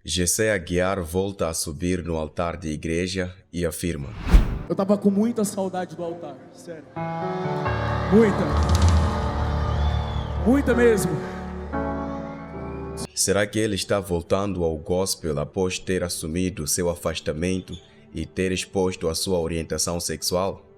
Jessé Aguiar volta a subir no altar de igreja e afirma: Eu tava com muita saudade do altar, sério. Muita mesmo. Será que ele está voltando ao gospel após ter assumido seu afastamento e ter exposto a sua orientação sexual?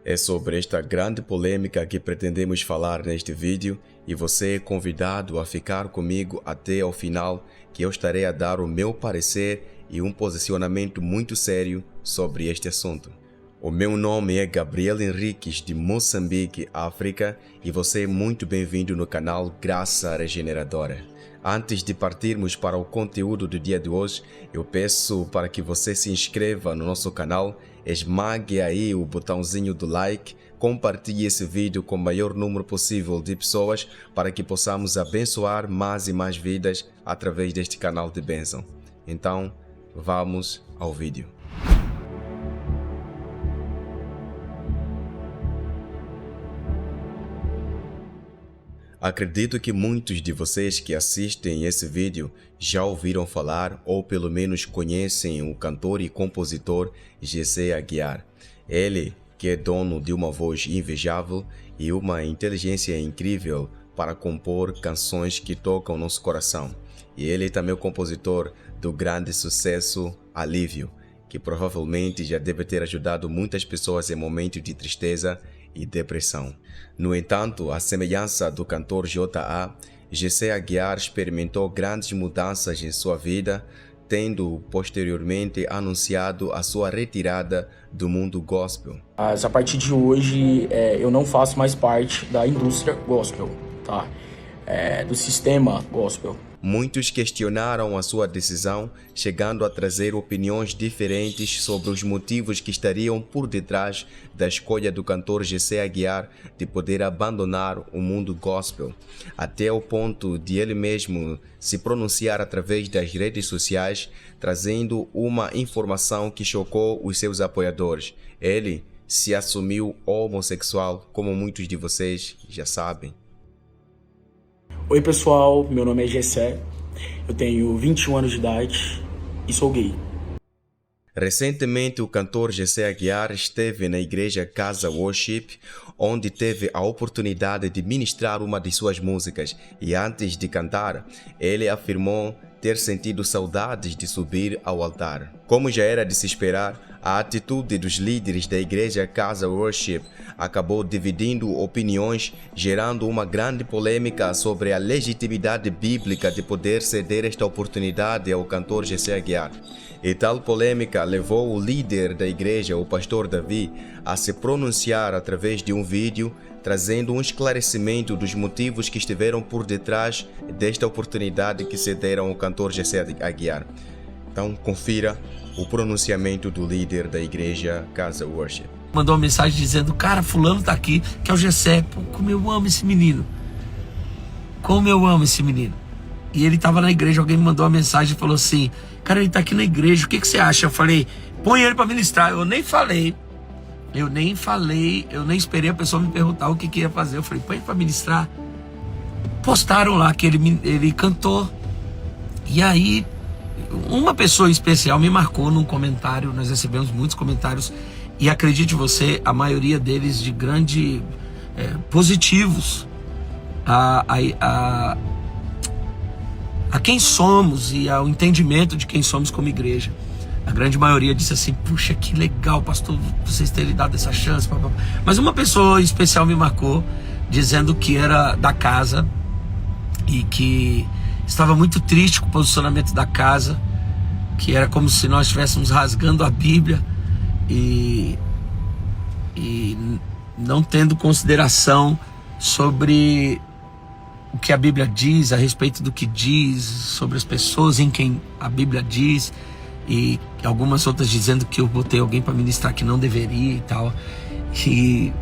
É sobre esta grande polêmica que pretendemos falar neste vídeo e você é convidado a ficar comigo até ao final, que eu estarei a dar o meu parecer e um posicionamento muito sério sobre este assunto. O meu nome é Gabriel Henriques de Moçambique, África, e você é muito bem-vindo no canal Graça Regeneradora. Antes de partirmos para o conteúdo do dia de hoje, eu peço para que você se inscreva no nosso canal, esmague aí o botãozinho do like, compartilhe esse vídeo com o maior número possível de pessoas para que possamos abençoar mais e mais vidas através deste canal de bênção. Então, vamos ao vídeo. Acredito que muitos de vocês que assistem esse vídeo já ouviram falar ou pelo menos conhecem o cantor e compositor Jessé Aguiar. Ele, que é dono de uma voz invejável e uma inteligência incrível para compor canções que tocam nosso coração. E ele é também o compositor do grande sucesso Alívio, que provavelmente já deve ter ajudado muitas pessoas em momentos de tristeza e depressão. No entanto, à semelhança do cantor J.A., Jessé Aguiar experimentou grandes mudanças em sua vida, tendo posteriormente anunciado a sua retirada do mundo gospel. Mas a partir de hoje eu não faço mais parte da indústria gospel, tá? Do sistema gospel. Muitos questionaram a sua decisão, chegando a trazer opiniões diferentes sobre os motivos que estariam por detrás da escolha do cantor Jessé Aguiar de poder abandonar o mundo gospel, até o ponto de ele mesmo se pronunciar através das redes sociais, trazendo uma informação que chocou os seus apoiadores. Ele se assumiu homossexual, como muitos de vocês já sabem. Oi pessoal, meu nome é Jessé, eu tenho 21 anos de idade e sou gay. Recentemente, o cantor Jessé Aguiar esteve na igreja Casa Worship, onde teve a oportunidade de ministrar uma de suas músicas e antes de cantar, ele afirmou ter sentido saudades de subir ao altar. Como já era de se esperar, a atitude dos líderes da igreja Casa Worship acabou dividindo opiniões, gerando uma grande polêmica sobre a legitimidade bíblica de poder ceder esta oportunidade ao cantor Jessé Aguiar. E tal polêmica levou o líder da igreja, o pastor Davi, a se pronunciar através de um vídeo, trazendo um esclarecimento dos motivos que estiveram por detrás desta oportunidade que cederam ao cantor Jessé Aguiar. Então, confira o pronunciamento do líder da igreja Casa Worship. Mandou uma mensagem dizendo: cara, fulano tá aqui, que é o Jessé. Pô, como eu amo esse menino. Como eu amo esse menino. E ele tava na igreja, alguém me mandou uma mensagem e falou assim: cara, ele tá aqui na igreja, o que você acha? Eu falei: põe ele pra ministrar. Eu nem esperei a pessoa me perguntar o que ia fazer. Eu falei: põe ele pra ministrar. Postaram lá que ele cantou. E aí, uma pessoa especial me marcou num comentário, nós recebemos muitos comentários, e acredite você, a maioria deles de grande positivos a quem somos e ao entendimento de quem somos como igreja. A grande maioria disse assim: puxa, que legal, pastor, vocês terem dado essa chance. Mas uma pessoa especial me marcou, dizendo que era da casa e que estava muito triste com o posicionamento da casa, que era como se nós estivéssemos rasgando a Bíblia e não tendo consideração sobre o que a Bíblia diz, a respeito do que diz, sobre as pessoas em quem a Bíblia diz, e algumas outras dizendo que eu botei alguém para ministrar que não deveria e tal. E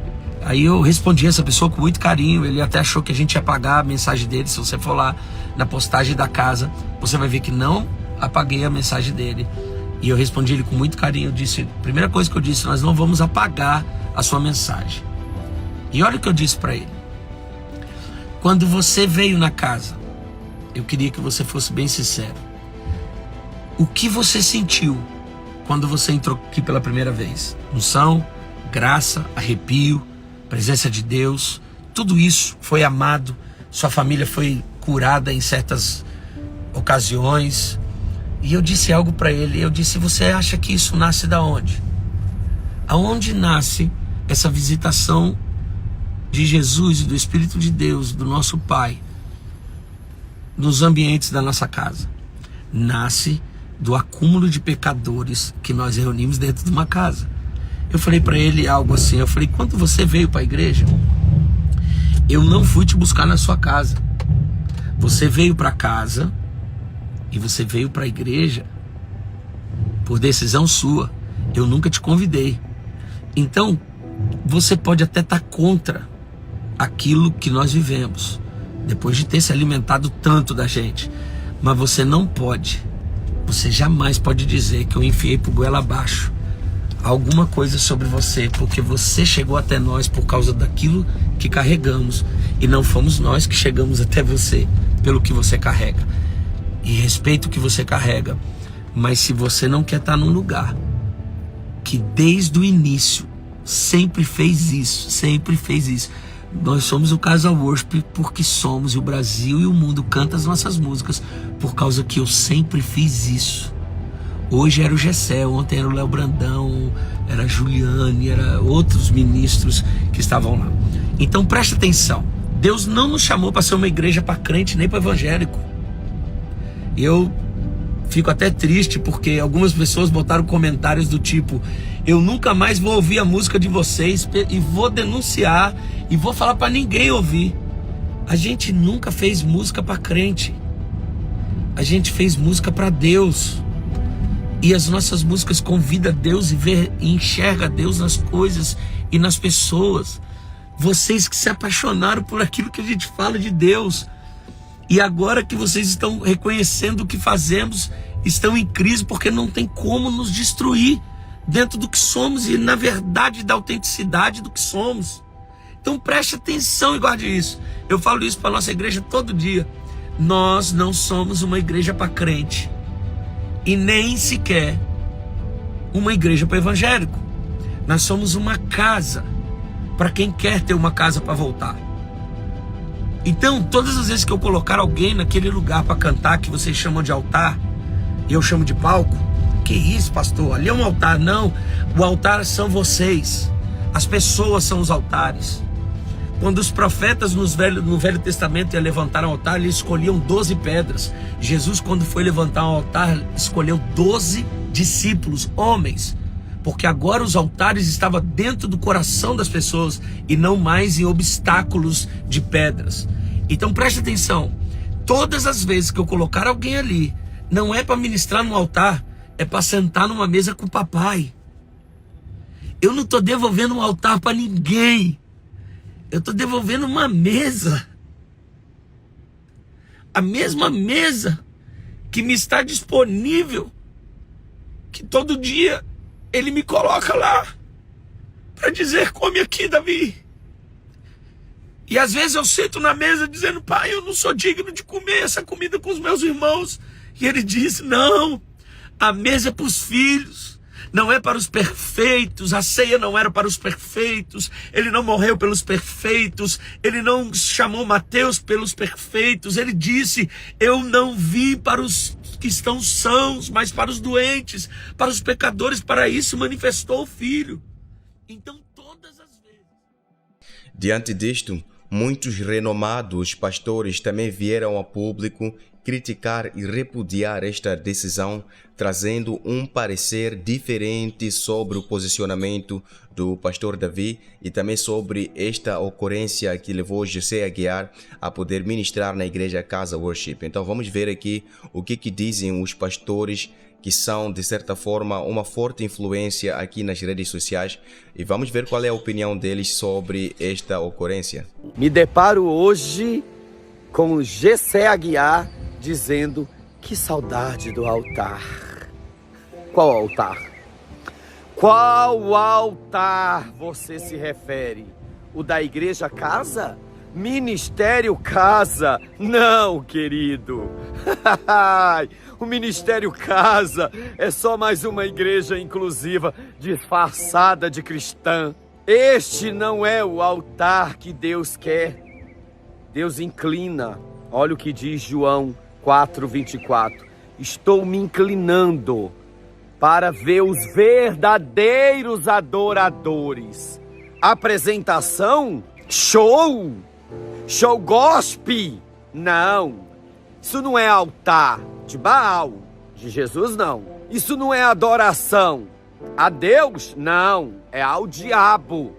aí eu respondi essa pessoa com muito carinho. Ele até achou que a gente ia apagar a mensagem dele. Se você for lá na postagem da casa, você vai ver que não apaguei a mensagem dele. E eu respondi ele com muito carinho. Eu disse: primeira coisa que eu disse, nós não vamos apagar a sua mensagem. E olha o que eu disse para ele: quando você veio na casa, eu queria que você fosse bem sincero. O que você sentiu quando você entrou aqui pela primeira vez? Unção, graça, arrepio, presença de Deus, tudo isso foi amado, sua família foi curada em certas ocasiões. E eu disse algo para ele, eu disse: você acha que isso nasce da onde? Aonde nasce essa visitação de Jesus e do Espírito de Deus, do nosso Pai, nos ambientes da nossa casa? Nasce do acúmulo de pecadores que nós reunimos dentro de uma casa. Eu falei para ele algo assim, eu falei: quando você veio para a igreja, eu não fui te buscar na sua casa. Você veio para casa e você veio para a igreja por decisão sua. Eu nunca te convidei. Então, você pode até estar contra aquilo que nós vivemos, depois de ter se alimentado tanto da gente, mas você não pode, você jamais pode dizer que eu enfiei por goela abaixo alguma coisa sobre você, porque você chegou até nós por causa daquilo que carregamos, e não fomos nós que chegamos até você pelo que você carrega. E respeito o que você carrega, mas se você não quer estar num lugar que desde o início sempre fez isso, nós somos o Casal Worship porque somos, e o Brasil e o mundo canta as nossas músicas por causa que eu sempre fiz isso. Hoje era o Gessel, ontem era o Léo Brandão, era a Juliane, era outros ministros que estavam lá. Então presta atenção, Deus não nos chamou para ser uma igreja para crente nem para evangélico. Eu fico até triste porque algumas pessoas botaram comentários do tipo: eu nunca mais vou ouvir a música de vocês e vou denunciar e vou falar para ninguém ouvir. A gente nunca fez música para crente, a gente fez música para Deus. E as nossas músicas convidam a Deus e enxerga Deus nas coisas e nas pessoas. Vocês que se apaixonaram por aquilo que a gente fala de Deus, e agora que vocês estão reconhecendo o que fazemos, estão em crise porque não tem como nos destruir dentro do que somos e na verdade da autenticidade do que somos. Então preste atenção e guarde isso. Eu falo isso para a nossa igreja todo dia. Nós não somos uma igreja para crente e nem sequer uma igreja para evangélico. Nós somos uma casa para quem quer ter uma casa para voltar. Então, todas as vezes que eu colocar alguém naquele lugar para cantar, que vocês chamam de altar, e eu chamo de palco, que isso, pastor? Ali é um altar. Não, o altar são vocês. As pessoas são os altares. Quando os profetas no Velho Testamento iam levantar um altar, eles escolhiam 12 pedras. Jesus, quando foi levantar um altar, escolheu 12 discípulos, homens, porque agora os altares estavam dentro do coração das pessoas e não mais em obstáculos de pedras. Então preste atenção, todas as vezes que eu colocar alguém ali, não é para ministrar no altar, é para sentar numa mesa com o papai. Eu não estou devolvendo um altar para ninguém, eu estou devolvendo uma mesa, a mesma mesa que me está disponível, que todo dia ele me coloca lá para dizer: come aqui, Davi. E às vezes eu sento na mesa dizendo: pai, eu não sou digno de comer essa comida com os meus irmãos. E ele diz: não, a mesa é para os filhos, não é para os perfeitos. A ceia não era para os perfeitos, ele não morreu pelos perfeitos, ele não chamou Mateus pelos perfeitos. Ele disse: eu não vim para os que estão sãos, mas para os doentes, para os pecadores. Para isso manifestou o Filho. Então todas as vezes... Diante disto, muitos renomados pastores também vieram a público criticar e repudiar esta decisão, trazendo um parecer diferente sobre o posicionamento do pastor Davi e também sobre esta ocorrência que levou José Aguiar a poder ministrar na igreja Casa Worship. Então vamos ver aqui o que dizem os pastores que são, de certa forma, uma forte influência aqui nas redes sociais, e vamos ver qual é a opinião deles sobre esta ocorrência. Me deparo hoje com José Aguiar dizendo: que saudade do altar. Qual altar? Qual altar você se refere? O da igreja casa? Ministério Casa. Não, querido. O Ministério Casa é só mais uma igreja inclusiva disfarçada de cristã. Este não é o altar que Deus quer. Deus inclina. Olha o que diz João 4:24. Estou me inclinando para ver os verdadeiros adoradores. Apresentação? Show! Show gospel? Não. Isso não é altar de Baal, de Jesus não. Isso não é adoração a Deus? Não. É ao diabo.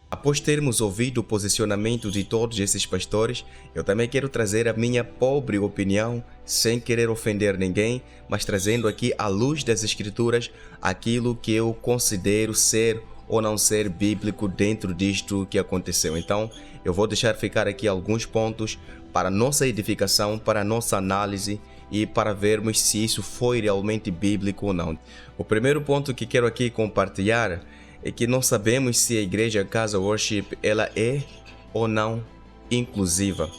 Após termos ouvido o posicionamento de todos esses pastores, eu também quero trazer a minha pobre opinião, sem querer ofender ninguém, mas trazendo aqui à luz das Escrituras aquilo que eu considero ser ou não ser bíblico dentro disto que aconteceu. Então, eu vou deixar ficar aqui alguns pontos para nossa edificação, para nossa análise e para vermos se isso foi realmente bíblico ou não. O primeiro ponto que quero aqui compartilhar é que não sabemos se a igreja Casa Worship ela é ou não inclusiva.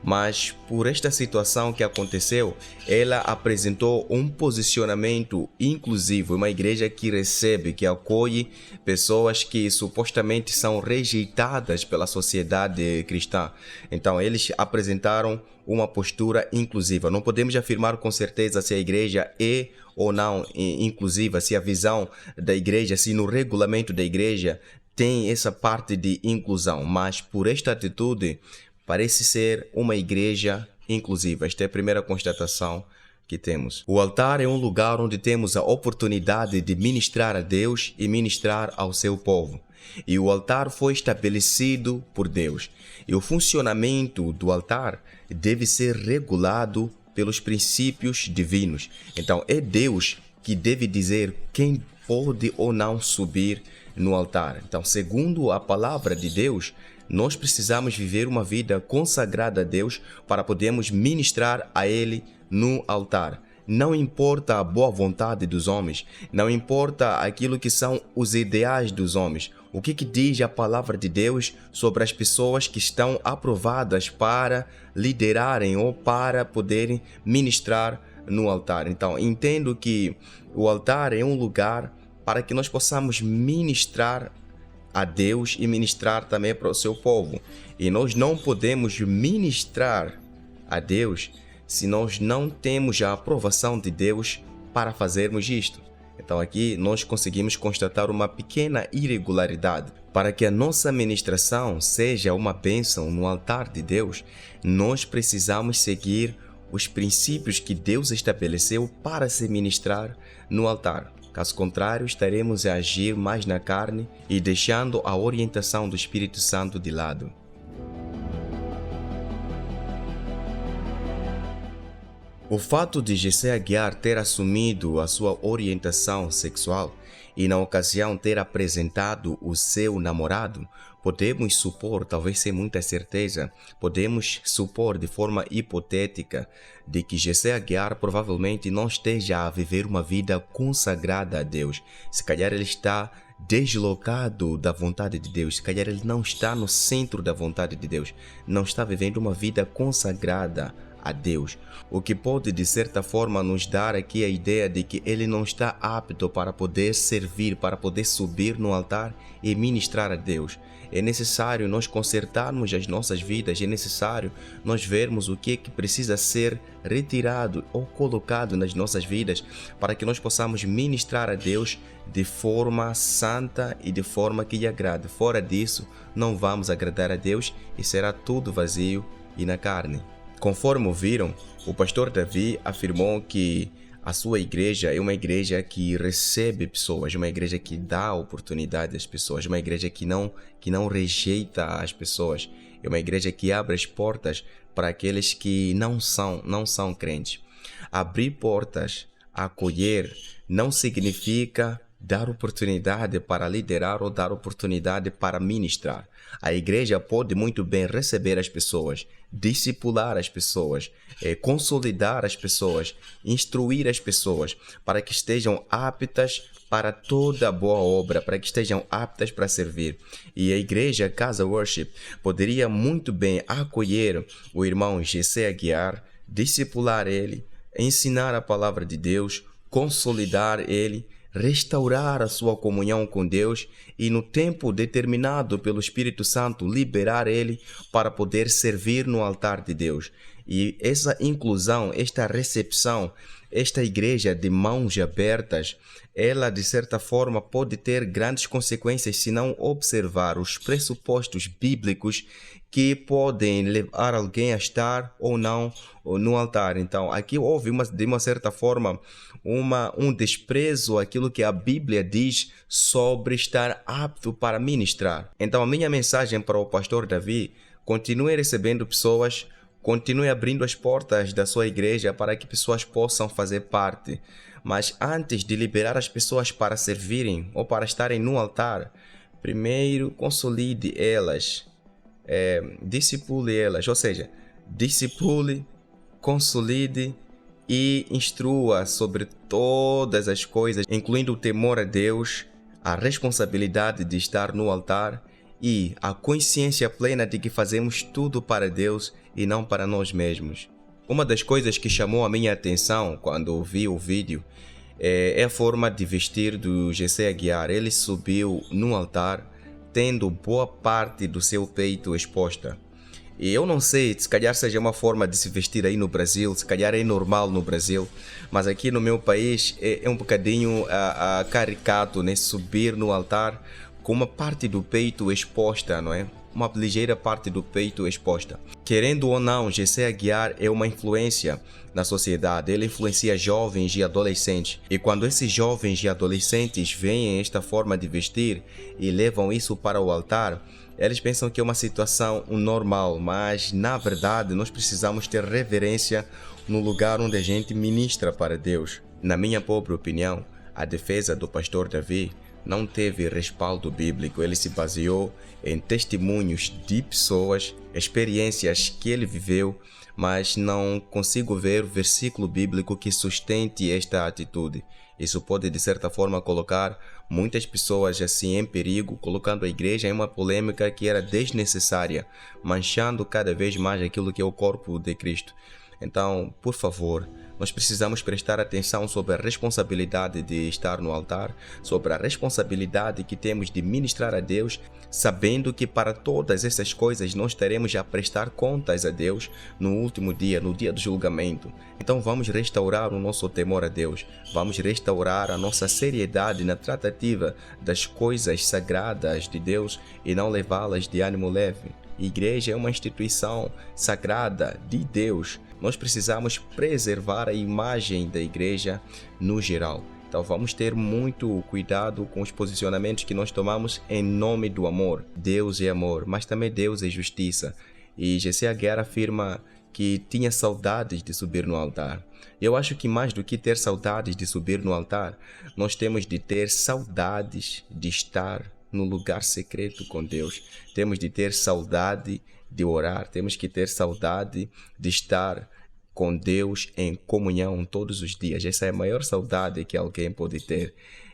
Mas por esta situação que aconteceu, ela apresentou um posicionamento inclusivo, uma igreja que recebe, que acolhe pessoas que supostamente são rejeitadas pela sociedade cristã. Então eles apresentaram uma postura inclusiva. Não podemos afirmar com certeza se a igreja é ou não inclusiva, se a visão da igreja, se no regulamento da igreja tem essa parte de inclusão, mas por esta atitude parece ser uma igreja inclusiva. Esta é a primeira constatação que temos. O altar é um lugar onde temos a oportunidade de ministrar a Deus e ministrar ao seu povo. E o altar foi estabelecido por Deus. E o funcionamento do altar deve ser regulado pelos princípios divinos. Então é Deus que deve dizer quem pode ou não subir no altar. Então, segundo a palavra de Deus, nós precisamos viver uma vida consagrada a Deus para podermos ministrar a Ele no altar. Não importa a boa vontade dos homens, não importa aquilo que são os ideais dos homens. O que diz a palavra de Deus sobre as pessoas que estão aprovadas para liderarem ou para poderem ministrar no altar? Então, entendo que o altar é um lugar para que nós possamos ministrar a Deus e ministrar também para o seu povo. E nós não podemos ministrar a Deus se nós não temos a aprovação de Deus para fazermos isto. Então aqui nós conseguimos constatar uma pequena irregularidade. Para que a nossa ministração seja uma bênção no altar de Deus, nós precisamos seguir os princípios que Deus estabeleceu para se ministrar no altar. Caso contrário, estaremos a agir mais na carne e deixando a orientação do Espírito Santo de lado. O fato de Jessé Aguiar ter assumido a sua orientação sexual e na ocasião ter apresentado o seu namorado, podemos supor, talvez sem muita certeza, podemos supor de forma hipotética de que Jessé Aguiar provavelmente não esteja a viver uma vida consagrada a Deus. Se calhar ele está deslocado da vontade de Deus, se calhar ele não está no centro da vontade de Deus, não está vivendo uma vida consagrada a Deus, o que pode de certa forma nos dar aqui a ideia de que ele não está apto para poder servir, para poder subir no altar e ministrar a Deus. É necessário nós consertarmos as nossas vidas, é necessário nós vermos o que precisa ser retirado ou colocado nas nossas vidas para que nós possamos ministrar a Deus de forma santa e de forma que lhe agrade. Fora disso, não vamos agradar a Deus e será tudo vazio e na carne. Conforme ouviram, o pastor Davi afirmou que a sua igreja é uma igreja que recebe pessoas, uma igreja que dá oportunidade às pessoas, uma igreja que não rejeita as pessoas, é uma igreja que abre as portas para aqueles que não são crentes. Abrir portas, acolher, não significa dar oportunidade para liderar ou dar oportunidade para ministrar. A igreja pode muito bem receber as pessoas, discipular as pessoas, consolidar as pessoas, instruir as pessoas para que estejam aptas para toda boa obra, para que estejam aptas para servir. E a igreja Casa Worship poderia muito bem acolher o irmão GC Aguiar, discipular ele, ensinar a palavra de Deus, consolidar ele, restaurar a sua comunhão com Deus e no tempo determinado pelo Espírito Santo liberar ele para poder servir no altar de Deus. E essa inclusão, esta recepção, esta igreja de mãos abertas, ela de certa forma pode ter grandes consequências se não observar os pressupostos bíblicos que podem levar alguém a estar ou não no altar. Então, aqui houve de uma certa forma um desprezo àquilo que a Bíblia diz sobre estar apto para ministrar. Então, a minha mensagem para o pastor Davi: continue recebendo pessoas, continue abrindo as portas da sua igreja para que pessoas possam fazer parte. Mas antes de liberar as pessoas para servirem ou para estarem no altar, primeiro consolide elas, discipule elas, ou seja, discipule, consolide e instrua sobre todas as coisas, incluindo o temor a Deus, a responsabilidade de estar no altar e a consciência plena de que fazemos tudo para Deus e não para nós mesmos. Uma das coisas que chamou a minha atenção quando vi o vídeo é a forma de vestir do GC Aguiar. Ele subiu no altar tendo boa parte do seu peito exposta. E eu não sei, se calhar seja uma forma de se vestir aí no Brasil, se calhar é normal no Brasil, mas aqui no meu país é um bocadinho caricato, né? Subir no altar com uma parte do peito exposta, não é? Uma ligeira parte do peito exposta. Querendo ou não, GC Aguiar é uma influência na sociedade. Ele influencia jovens e adolescentes. E quando esses jovens e adolescentes veem esta forma de vestir e levam isso para o altar, eles pensam que é uma situação normal, mas na verdade nós precisamos ter reverência no lugar onde a gente ministra para Deus. Na minha própria opinião, a defesa do pastor Davi não teve respaldo bíblico. Ele se baseou em testemunhos de pessoas, experiências que ele viveu, mas não consigo ver versículo bíblico que sustente esta atitude. Isso pode, de certa forma, colocar muitas pessoas assim em perigo, colocando a igreja em uma polêmica que era desnecessária, manchando cada vez mais aquilo que é o corpo de Cristo. Então, por favor, nós precisamos prestar atenção sobre a responsabilidade de estar no altar, sobre a responsabilidade que temos de ministrar a Deus, sabendo que para todas essas coisas nós teremos a prestar contas a Deus no último dia, no dia do julgamento. Então vamos restaurar o nosso temor a Deus, vamos restaurar a nossa seriedade na tratativa das coisas sagradas de Deus e não levá-las de ânimo leve. A igreja é uma instituição sagrada de Deus. Nós precisamos preservar a imagem da igreja no geral. Então vamos ter muito cuidado com os posicionamentos que nós tomamos em nome do amor. Deus é amor, mas também Deus é justiça. E GC Aguiar afirma que tinha saudades de subir no altar. Eu acho que mais do que ter saudades de subir no altar, nós temos de ter saudades de estar no lugar secreto com Deus. Temos de ter saudade de orar, temos que ter saudade de estar com Deus em comunhão todos os dias. Essa é a maior saudade que alguém pode ter.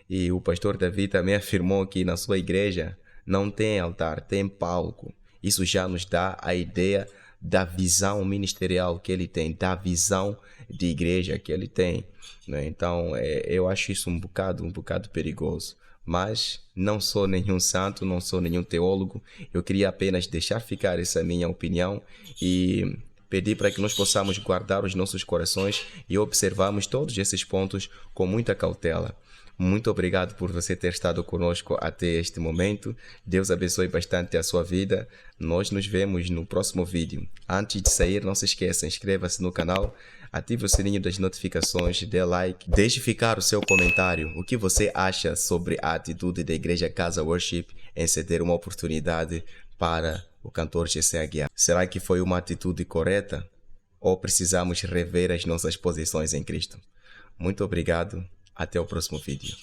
E o pastor Davi também afirmou que na sua igreja não tem altar, tem palco. Isso já nos dá a ideia da visão ministerial que ele tem, da visão de igreja que ele tem, né? Então, eu acho isso um bocado perigoso. Mas não sou nenhum santo, não sou nenhum teólogo. Eu queria apenas deixar ficar essa minha opinião e pedir para que nós possamos guardar os nossos corações e observarmos todos esses pontos com muita cautela. Muito obrigado por você ter estado conosco até este momento. Deus abençoe bastante a sua vida. Nós nos vemos no próximo vídeo. Antes de sair, não se esqueça, inscreva-se no canal, ative o sininho das notificações, dê like, deixe ficar o seu comentário. O que você acha sobre a atitude da Igreja Casa Worship em ceder uma oportunidade para o cantor GC Aguiar? Será que foi uma atitude correta? Ou precisamos rever as nossas posições em Cristo? Muito obrigado. Até o próximo vídeo.